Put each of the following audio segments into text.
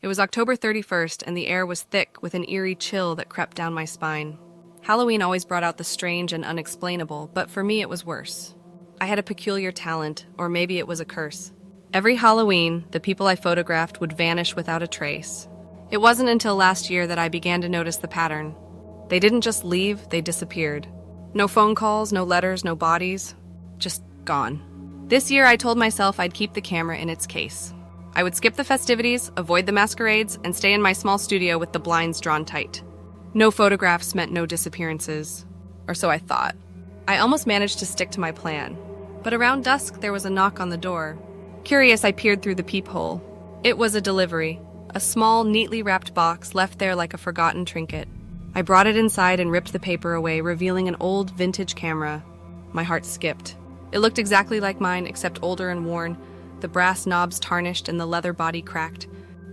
It was October 31st, and the air was thick with an eerie chill that crept down my spine. Halloween always brought out the strange and unexplainable, but for me it was worse. I had a peculiar talent, or maybe it was a curse. Every Halloween, the people I photographed would vanish without a trace. It wasn't until last year that I began to notice the pattern. They didn't just leave, they disappeared. No phone calls, no letters, no bodies. Just gone. This year I told myself I'd keep the camera in its case. I would skip the festivities, avoid the masquerades, and stay in my small studio with the blinds drawn tight. No photographs meant no disappearances. Or so I thought. I almost managed to stick to my plan. But around dusk there was a knock on the door. Curious, I peered through the peephole. It was a delivery. A small, neatly wrapped box left there like a forgotten trinket. I brought it inside and ripped the paper away, revealing an old vintage camera. My heart skipped. It looked exactly like mine, except older and worn, the brass knobs tarnished and the leather body cracked.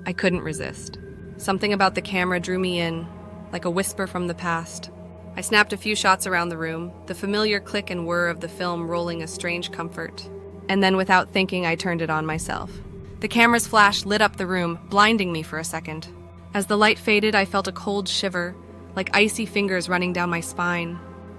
I couldn't resist. Something about the camera drew me in, like a whisper from the past. I snapped a few shots around the room, the familiar click and whir of the film rolling a strange comfort. And then without thinking, I turned it on myself. The camera's flash lit up the room, blinding me for a second. As the light faded, I felt a cold shiver, like icy fingers running down my spine.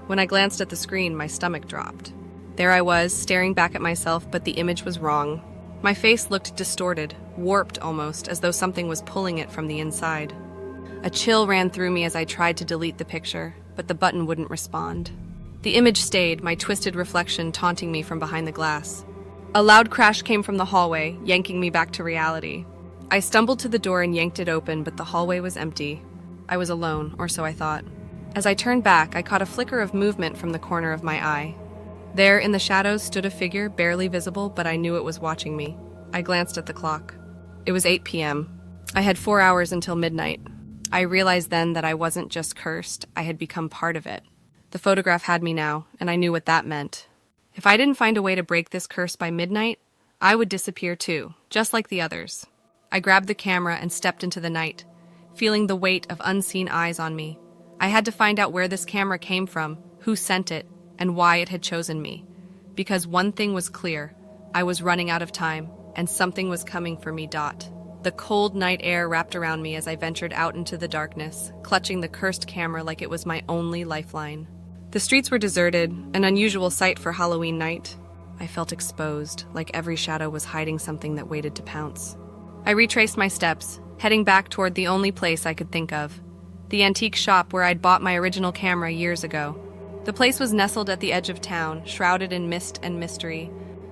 When I glanced at the screen, my stomach dropped. There I was, staring back at myself, but the image was wrong. My face looked distorted, warped almost, as though something was pulling it from the inside. A chill ran through me as I tried to delete the picture, but the button wouldn't respond. The image stayed, my twisted reflection taunting me from behind the glass. A loud crash came from the hallway, yanking me back to reality. I stumbled to the door and yanked it open, but the hallway was empty. I was alone, or so I thought. As I turned back, I caught a flicker of movement from the corner of my eye. There, in the shadows, stood a figure, barely visible, but I knew it was watching me. I glanced at the clock. It was 8 p.m. I had 4 hours until midnight. I realized then that I wasn't just cursed, I had become part of it. The photograph had me now, and I knew what that meant. If I didn't find a way to break this curse by midnight, I would disappear too, just like the others. I grabbed the camera and stepped into the night, feeling the weight of unseen eyes on me. I had to find out where this camera came from, who sent it, and why it had chosen me. Because one thing was clear, I was running out of time, and something was coming for me. The cold night air wrapped around me as I ventured out into the darkness, clutching the cursed camera like it was my only lifeline. The streets were deserted, an unusual sight for Halloween night. I felt exposed, like every shadow was hiding something that waited to pounce. I retraced my steps, heading back toward the only place I could think of, the antique shop where I'd bought my original camera years ago. The place was nestled at the edge of town, shrouded in mist and mystery.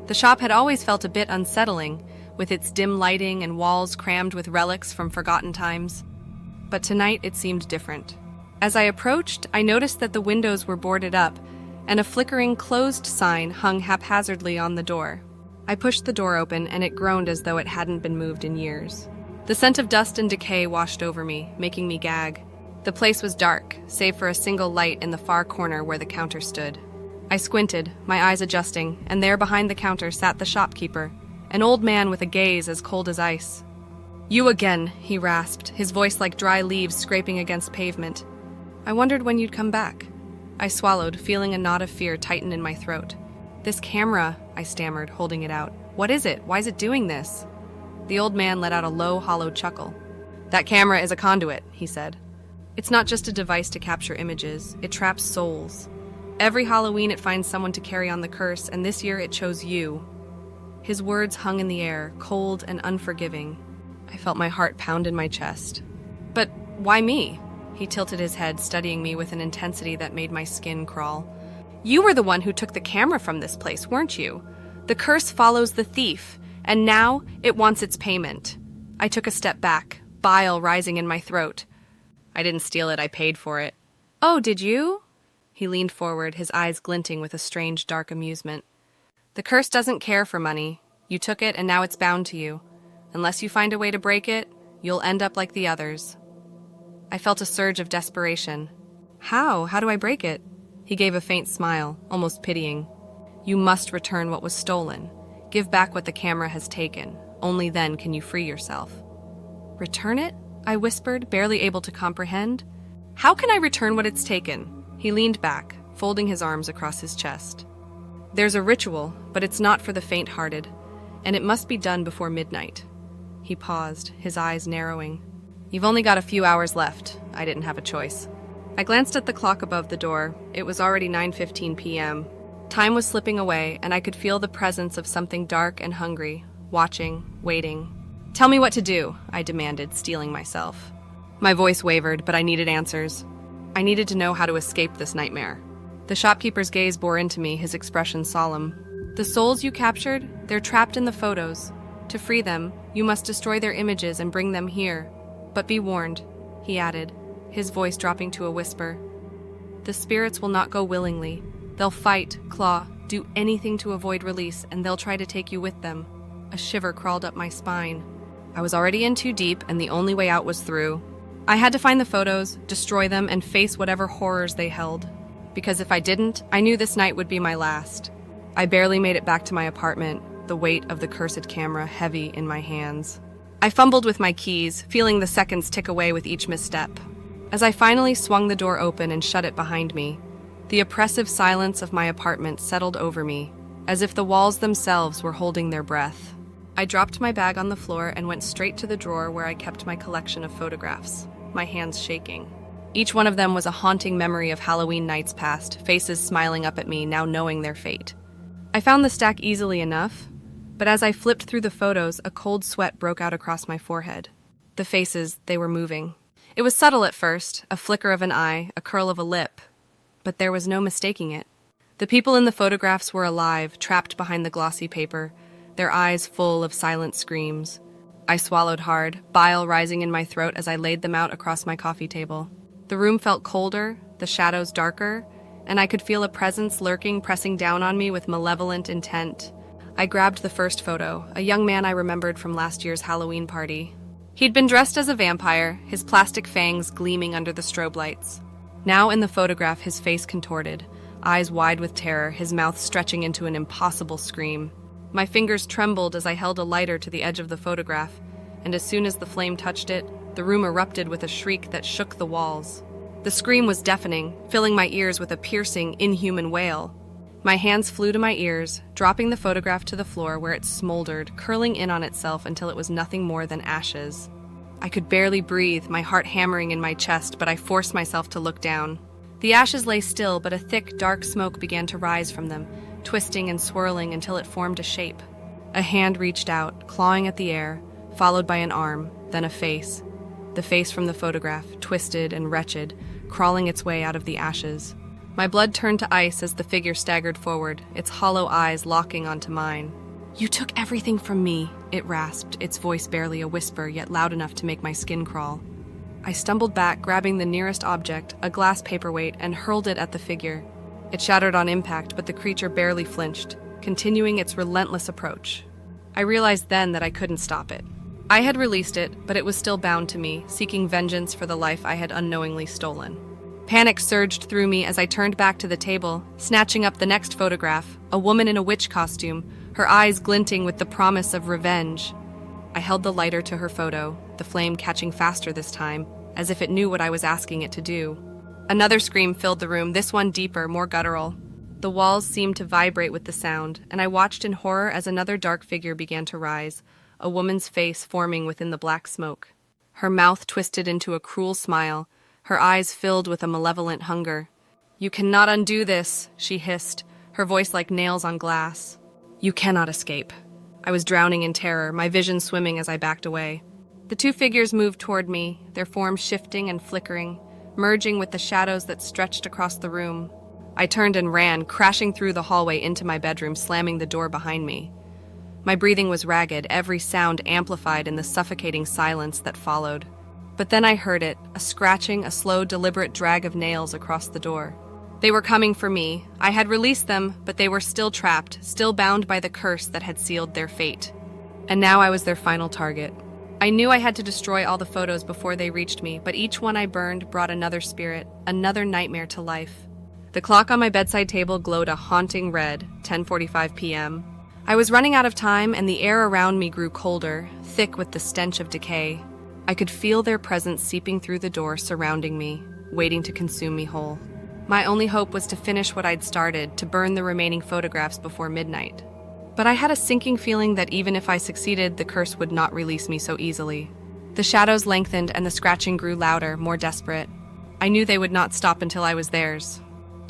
The shop had always felt a bit unsettling, with its dim lighting and walls crammed with relics from forgotten times. But tonight it seemed different. As I approached, I noticed that the windows were boarded up, and a flickering closed sign hung haphazardly on the door. I pushed the door open, and it groaned as though it hadn't been moved in years. The scent of dust and decay washed over me, making me gag. The place was dark, save for a single light in the far corner where the counter stood. I squinted, my eyes adjusting, and there behind the counter sat the shopkeeper, an old man with a gaze as cold as ice. "You again," he rasped, his voice like dry leaves scraping against pavement. "I wondered when you'd come back." I swallowed, feeling a knot of fear tighten in my throat. "This camera," I stammered, holding it out. "What is it? Why is it doing this?" The old man let out a low, hollow chuckle. "That camera is a conduit," he said. "It's not just a device to capture images, it traps souls. Every Halloween it finds someone to carry on the curse, and this year it chose you." His words hung in the air, cold and unforgiving. I felt my heart pound in my chest. "But why me?" He tilted his head, studying me with an intensity that made my skin crawl. "You were the one who took the camera from this place, weren't you? The curse follows the thief, and now it wants its payment." I took a step back, bile rising in my throat. "I didn't steal it, I paid for it." "Oh, did you?" He leaned forward, his eyes glinting with a strange, dark amusement. "The curse doesn't care for money. You took it, and now it's bound to you. Unless you find a way to break it, you'll end up like the others." I felt a surge of desperation. How? How do I break it?" He gave a faint smile, almost pitying. "You must return what was stolen. Give back what the camera has taken. Only then can you free yourself." "Return it?" I whispered, barely able to comprehend. "How can I return what it's taken?" He leaned back, folding his arms across his chest. "There's a ritual, but it's not for the faint-hearted, and it must be done before midnight. He paused, his eyes narrowing. "You've only got a few hours left." I didn't have a choice. I glanced at the clock above the door. It was already 9:15 p.m. Time was slipping away, and I could feel the presence of something dark and hungry, watching, waiting. "Tell me what to do," I demanded, steeling myself. My voice wavered, but I needed answers. I needed to know how to escape this nightmare. The shopkeeper's gaze bore into me, his expression solemn. "The souls you captured, they're trapped in the photos. To free them, you must destroy their images and bring them here. But be warned," he added, his voice dropping to a whisper. "The spirits will not go willingly. They'll fight, claw, do anything to avoid release, and they'll try to take you with them." A shiver crawled up my spine. I was already in too deep, and the only way out was through. I had to find the photos, destroy them, and face whatever horrors they held. Because if I didn't, I knew this night would be my last. I barely made it back to my apartment, the weight of the cursed camera heavy in my hands. I fumbled with my keys, feeling the seconds tick away with each misstep. As I finally swung the door open and shut it behind me, the oppressive silence of my apartment settled over me, as if the walls themselves were holding their breath. I dropped my bag on the floor and went straight to the drawer where I kept my collection of photographs, my hands shaking. Each one of them was a haunting memory of Halloween nights past, faces smiling up at me, now knowing their fate. I found the stack easily enough, but as I flipped through the photos, a cold sweat broke out across my forehead. The faces, they were moving. It was subtle at first, a flicker of an eye, a curl of a lip, but there was no mistaking it. The people in the photographs were alive, trapped behind the glossy paper, their eyes full of silent screams. I swallowed hard, bile rising in my throat as I laid them out across my coffee table. The room felt colder, the shadows darker, and I could feel a presence lurking, pressing down on me with malevolent intent. I grabbed the first photo, a young man I remembered from last year's Halloween party. He'd been dressed as a vampire, his plastic fangs gleaming under the strobe lights. Now in the photograph, his face contorted, eyes wide with terror, his mouth stretching into an impossible scream. My fingers trembled as I held a lighter to the edge of the photograph, and as soon as the flame touched it, the room erupted with a shriek that shook the walls. The scream was deafening, filling my ears with a piercing, inhuman wail. My hands flew to my ears, dropping the photograph to the floor where it smoldered, curling in on itself until it was nothing more than ashes. I could barely breathe, my heart hammering in my chest, but I forced myself to look down. The ashes lay still, but a thick, dark smoke began to rise from them, twisting and swirling until it formed a shape. A hand reached out, clawing at the air, followed by an arm, then a face. The face from the photograph, twisted and wretched, crawling its way out of the ashes. My blood turned to ice as the figure staggered forward, its hollow eyes locking onto mine. "You took everything from me," it rasped, its voice barely a whisper, yet loud enough to make my skin crawl. I stumbled back, grabbing the nearest object, a glass paperweight, and hurled it at the figure. It shattered on impact, but the creature barely flinched, continuing its relentless approach. I realized then that I couldn't stop it. I had released it, but it was still bound to me, seeking vengeance for the life I had unknowingly stolen. Panic surged through me as I turned back to the table, snatching up the next photograph, a woman in a witch costume, her eyes glinting with the promise of revenge. I held the lighter to her photo, the flame catching faster this time, as if it knew what I was asking it to do. Another scream filled the room, this one deeper, more guttural. The walls seemed to vibrate with the sound, and I watched in horror as another dark figure began to rise, a woman's face forming within the black smoke. Her mouth twisted into a cruel smile, her eyes filled with a malevolent hunger. "You cannot undo this," she hissed, her voice like nails on glass. "You cannot escape." I was drowning in terror, my vision swimming as I backed away. The two figures moved toward me, their forms shifting and flickering, merging with the shadows that stretched across the room. I turned and ran, crashing through the hallway into my bedroom, slamming the door behind me. My breathing was ragged, every sound amplified in the suffocating silence that followed. But then I heard it, a scratching, a slow, deliberate drag of nails across the door. They were coming for me. I had released them, but they were still trapped, still bound by the curse that had sealed their fate. And now I was their final target. I knew I had to destroy all the photos before they reached me, but each one I burned brought another spirit, another nightmare to life. The clock on my bedside table glowed a haunting red, 10:45 p.m. I was running out of time, and the air around me grew colder, thick with the stench of decay. I could feel their presence seeping through the door, surrounding me, waiting to consume me whole. My only hope was to finish what I'd started, to burn the remaining photographs before midnight. But I had a sinking feeling that even if I succeeded, the curse would not release me so easily. The shadows lengthened and the scratching grew louder, more desperate. I knew they would not stop until I was theirs.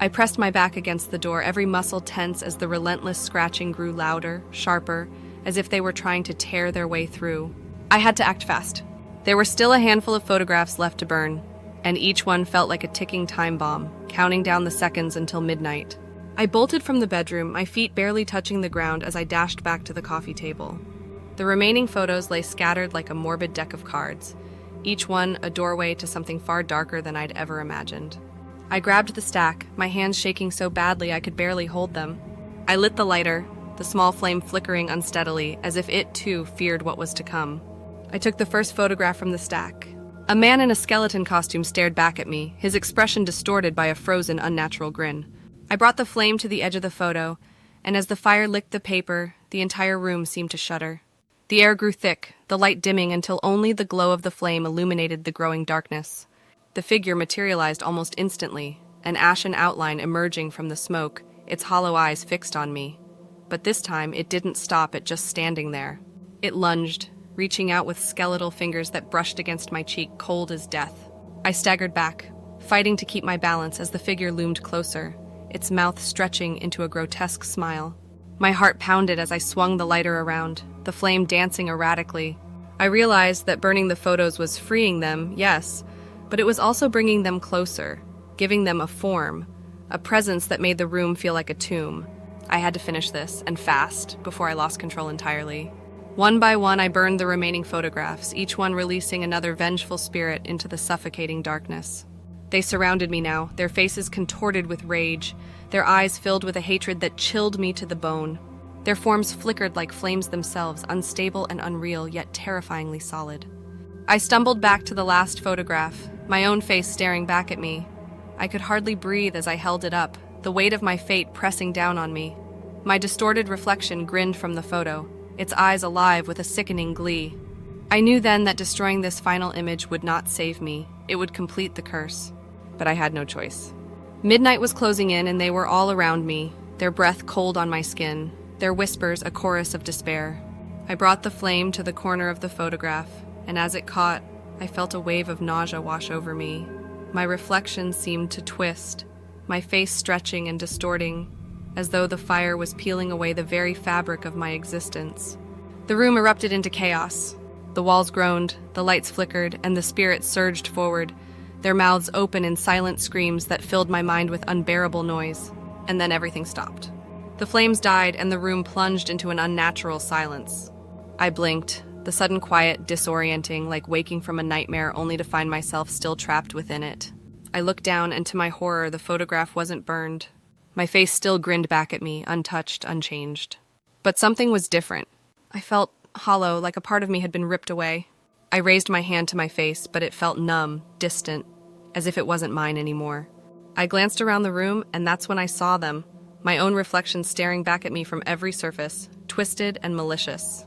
I pressed my back against the door, every muscle tense as the relentless scratching grew louder, sharper, as if they were trying to tear their way through. I had to act fast. There were still a handful of photographs left to burn, and each one felt like a ticking time bomb, counting down the seconds until midnight. I bolted from the bedroom, my feet barely touching the ground as I dashed back to the coffee table. The remaining photos lay scattered like a morbid deck of cards, each one a doorway to something far darker than I'd ever imagined. I grabbed the stack, my hands shaking so badly I could barely hold them. I lit the lighter, the small flame flickering unsteadily, as if it too feared what was to come. I took the first photograph from the stack. A man in a skeleton costume stared back at me, his expression distorted by a frozen, unnatural grin. I brought the flame to the edge of the photo, and as the fire licked the paper, the entire room seemed to shudder. The air grew thick, the light dimming until only the glow of the flame illuminated the growing darkness. The figure materialized almost instantly, an ashen outline emerging from the smoke, its hollow eyes fixed on me. But this time, it didn't stop at just standing there. It lunged, reaching out with skeletal fingers that brushed against my cheek, cold as death. I staggered back, fighting to keep my balance as the figure loomed closer, its mouth stretching into a grotesque smile. My heart pounded as I swung the lighter around, the flame dancing erratically. I realized that burning the photos was freeing them, yes, but it was also bringing them closer, giving them a form, a presence that made the room feel like a tomb. I had to finish this, and fast, before I lost control entirely. One by one, I burned the remaining photographs, each one releasing another vengeful spirit into the suffocating darkness. They surrounded me now, their faces contorted with rage, their eyes filled with a hatred that chilled me to the bone. Their forms flickered like flames themselves, unstable and unreal, yet terrifyingly solid. I stumbled back to the last photograph, my own face staring back at me. I could hardly breathe as I held it up, the weight of my fate pressing down on me. My distorted reflection grinned from the photo, its eyes alive with a sickening glee. I knew then that destroying this final image would not save me, it would complete the curse. But I had no choice. Midnight was closing in and they were all around me, their breath cold on my skin, their whispers a chorus of despair. I brought the flame to the corner of the photograph, and as it caught, I felt a wave of nausea wash over me. My reflection seemed to twist, my face stretching and distorting, as though the fire was peeling away the very fabric of my existence. The room erupted into chaos. The walls groaned, the lights flickered, and the spirits surged forward, their mouths open in silent screams that filled my mind with unbearable noise. And then everything stopped. The flames died and the room plunged into an unnatural silence. I blinked, the sudden quiet disorienting, like waking from a nightmare only to find myself still trapped within it. I looked down and to my horror, the photograph wasn't burned. My face still grinned back at me, untouched, unchanged. But something was different. I felt hollow, like a part of me had been ripped away. I raised my hand to my face, but it felt numb, distant, as if it wasn't mine anymore. I glanced around the room, and that's when I saw them, my own reflection staring back at me from every surface, twisted and malicious.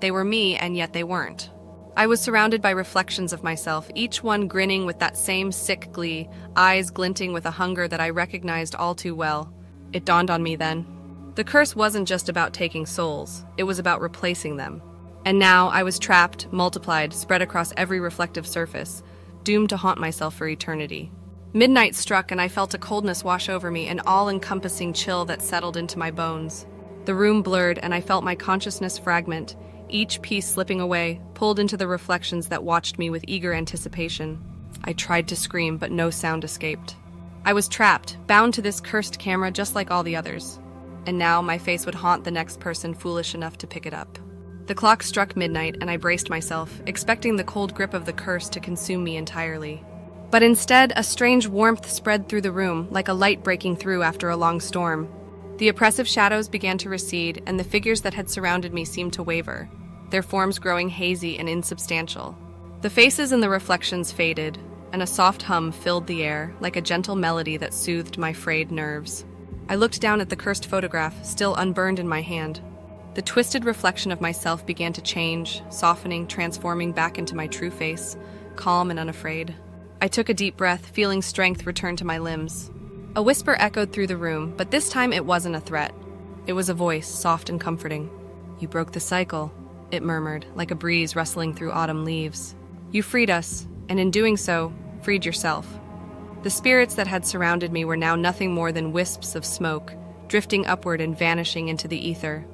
They were me, and yet they weren't. I was surrounded by reflections of myself, each one grinning with that same sick glee, eyes glinting with a hunger that I recognized all too well. It dawned on me then. The curse wasn't just about taking souls, it was about replacing them. And now I was trapped, multiplied, spread across every reflective surface, doomed to haunt myself for eternity. Midnight struck and I felt a coldness wash over me, an all-encompassing chill that settled into my bones. The room blurred and I felt my consciousness fragment, each piece slipping away, pulled into the reflections that watched me with eager anticipation. I tried to scream, but no sound escaped. I was trapped, bound to this cursed camera just like all the others. And now my face would haunt the next person foolish enough to pick it up. The clock struck midnight and I braced myself, expecting the cold grip of the curse to consume me entirely. But instead, a strange warmth spread through the room, like a light breaking through after a long storm. The oppressive shadows began to recede, and the figures that had surrounded me seemed to waver, their forms growing hazy and insubstantial. The faces in the reflections faded, and a soft hum filled the air, like a gentle melody that soothed my frayed nerves. I looked down at the cursed photograph, still unburned in my hand. The twisted reflection of myself began to change, softening, transforming back into my true face, calm and unafraid. I took a deep breath, feeling strength return to my limbs. A whisper echoed through the room, but this time it wasn't a threat. It was a voice, soft and comforting. "You broke the cycle," it murmured, like a breeze rustling through autumn leaves. "You freed us, and in doing so, freed yourself." The spirits that had surrounded me were now nothing more than wisps of smoke, drifting upward and vanishing into the ether.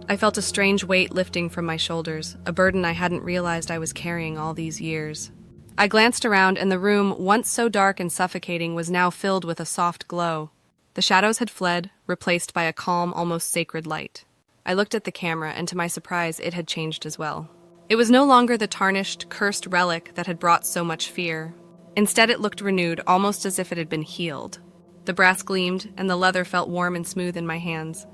I felt a strange weight lifting from my shoulders, a burden I hadn't realized I was carrying all these years. I glanced around, and the room, once so dark and suffocating, was now filled with a soft glow. The shadows had fled, replaced by a calm, almost sacred light. I looked at the camera, and to my surprise, it had changed as well. It was no longer the tarnished, cursed relic that had brought so much fear. Instead, it looked renewed, almost as if it had been healed. The brass gleamed, and the leather felt warm and smooth in my hands.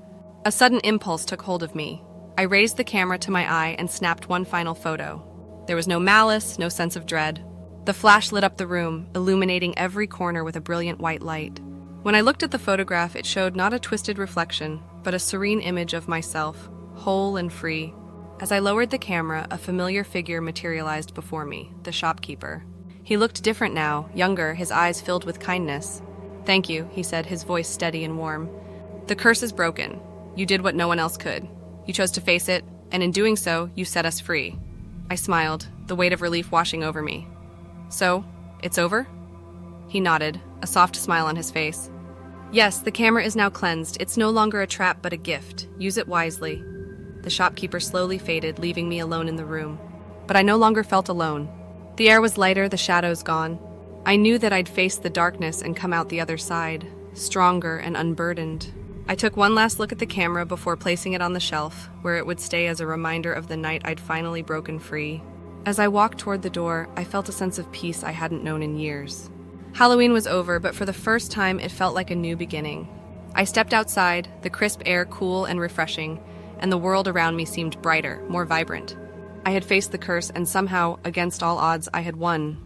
A sudden impulse took hold of me. I raised the camera to my eye and snapped one final photo. There was no malice, no sense of dread. The flash lit up the room, illuminating every corner with a brilliant white light. When I looked at the photograph, it showed not a twisted reflection, but a serene image of myself, whole and free. As I lowered the camera, a familiar figure materialized before me, the shopkeeper. He looked different now, younger, his eyes filled with kindness. "Thank you," he said, his voice steady and warm. "The curse is broken. You did what no one else could. You chose to face it, and in doing so, you set us free." I smiled, the weight of relief washing over me. "So, it's over?" He nodded, a soft smile on his face. "Yes, the camera is now cleansed. It's no longer a trap, but a gift. Use it wisely." The shopkeeper slowly faded, leaving me alone in the room. But I no longer felt alone. The air was lighter, the shadows gone. I knew that I'd face the darkness and come out the other side, stronger and unburdened. I took one last look at the camera before placing it on the shelf, where it would stay as a reminder of the night I'd finally broken free. As I walked toward the door, I felt a sense of peace I hadn't known in years. Halloween was over, but for the first time it felt like a new beginning. I stepped outside, the crisp air cool and refreshing, and the world around me seemed brighter, more vibrant. I had faced the curse, and somehow, against all odds, I had won.